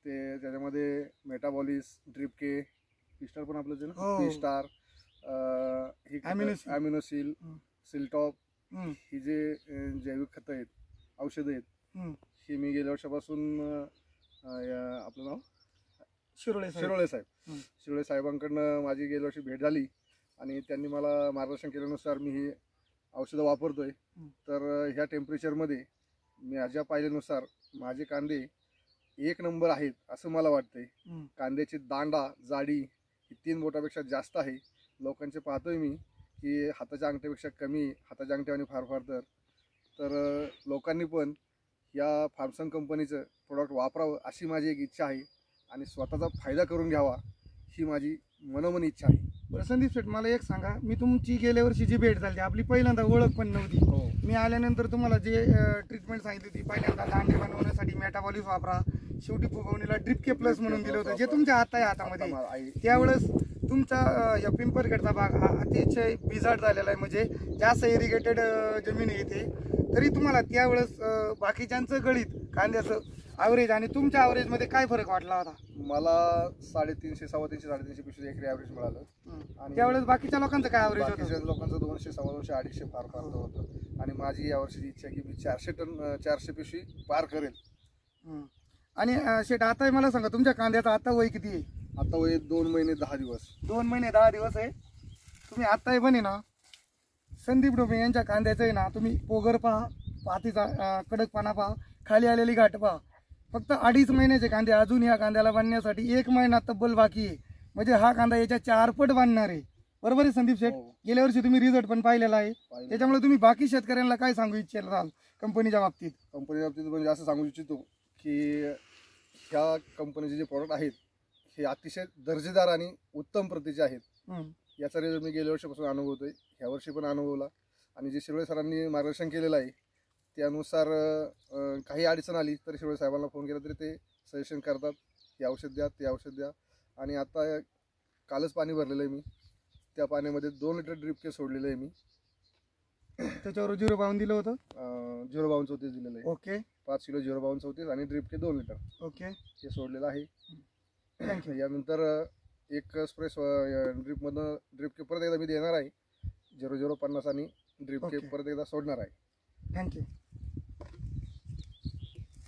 ते त्याच्यामध्ये मेटाबॉलिस, ड्रिप के, पिस्टार पण आपलं जे ना हो. पिस्टार, ही Aminosil. ॲमिनोसिल, सिल्टॉप, हम्म, ही जे जैविक खतं आहेत, औषधं आहेत, हम्म. ही मी गेल्या वर्षापासून आपलं नाव शिरोळे साहेब. शिरोळे साहेब हम्म. शिरोळे साहेबांकडनं माझी गेल्या वर्षी भेट झाली आणि त्यांनी मला मार्गदर्शन केल्यानुसार मी ही औषधं वापरतोय. तर ह्या टेम्परेचरमध्ये मी माझ्या पाहिल्यानुसार माझे कांदे एक नंबर आहेत असं मला वाटतंय. हम्म. कांद्याची दांडा जाडी ही 3 बोटापेक्षा जास्त आहे. लोकांचे पाहतोय मी की हाताच्या अंगठ्यापेक्षा कमी, हाताच्या अंगठ्याने फार फार तर लोकांनी पण या फार्मसन कंपनीचं प्रोडक्ट वापरावं अशी माझी एक इच्छा आहे आणि स्वतःचा फायदा करून घ्यावा ही माझी मनोमन इच्छा आहे. बरं संदीप शेठ, मला एक सांगा, मी तुमची गेल्या वर्षी जी भेट झाली आपली पहिल्यांदा ओळख पण नव्हती. हो. मी आल्यानंतर तुम्हाला जे ट्रीटमेंट सांगितली होती, पहिल्यांदा दांडे बनवण्यासाठी मेटाबॉलिस वापरा, शेवटी फुगवणीला ड्रिप के प्लस म्हणून दिलं होतं, जे तुमच्या हातामध्ये. त्यावेळेस तुमचा या पिंपरखेडचा भाग हा अतिशय बिजाट झालेला आहे, म्हणजे जास्त इरिगेटेड जमीन आहे इथे. तरी तुम्हाला त्यावेळेस बाकीच्यांचं गळीत कांद्याचं ॲव्हरेज आणि तुमच्या ॲव्हरेजमध्ये काय फरक वाटला होता? मला 350, 350, 350 पिशवी एकरी ॲव्हरेज मिळालं. आणि त्यावेळेस बाकीच्या लोकांचं काय ॲव्हरेज होतं? बाकीच्या लोकांचं 200, 250, 250, फार फार होतं. आणि माझी यावर्षीची इच्छा की मी 400 पिशवी पार करेल. आणि शेठ, आता मला सांगा, तुमच्या कांद्याचं आता वय किती आहे? आता वय 2 महिने 10 दिवस. 2 महिने 10 दिवस आहे. तुम्ही आत्ताही पण आहे ना, संदीप डोबे यांच्या कांद्याचं आहे ना, तुम्ही पोगर पहा, पातीचा कडकपणा पहा, खाली आलेली गाठ पहा. फक्त 2.5 महिन्याचे कांदे अजून या कांद्याला बांधण्यासाठी 1 महिना तब्बल बाकी आहे. म्हणजे हा कांदा याच्या 4 पट बांधणार आहे. बरोबर आहे संदीप शेठ? गेल्या वर्षी तुम्ही रिझल्ट पण पाहिलेला आहे. त्याच्यामुळे तुम्ही बाकी शेतकऱ्यांना काय सांगू इच्छिताल कंपनीच्या बाबतीत? कंपनीच्या बाबतीत म्हणजे असं सांगू इच्छितो की ह्या कंपनीचे जे प्रॉडक्ट आहेत हे अतिशय दर्जेदार आणि उत्तम प्रतीचे आहेत. याचा रिझल्ट मी गेल्या वर्षीपासून अनुभवतोय, ह्या वर्षी पण अनुभवला. आणि जे शिरोळे सरांनी मार्गदर्शन केलेलं आहे त्यानुसार काही अडचण आली तरी शिरोळे साहेबांना फोन केला तरी ते सजेशन करतात, हे औषध द्या, ते औषध द्या. आणि आता कालच पाणी भरलेलं आहे मी, त्या पाण्यामध्ये 2 लिटर ड्रिप के सोडलेलं आहे मी. त्याच्यावर 0.52 दिलं होतं, 0.32 दिलेलं आहे. ओके. 5 किलो 0.32 आणि ड्रिप के 2 लिटर, ओके, हे सोडलेलं आहे. थँक्यू. यानंतर एक स्प्रे ड्रिपमधनं ड्रिप के परत एकदा मी देणार आहे, 0.050 आणि ड्रिप के परत एकदा सोडणार आहे. थँक्यू.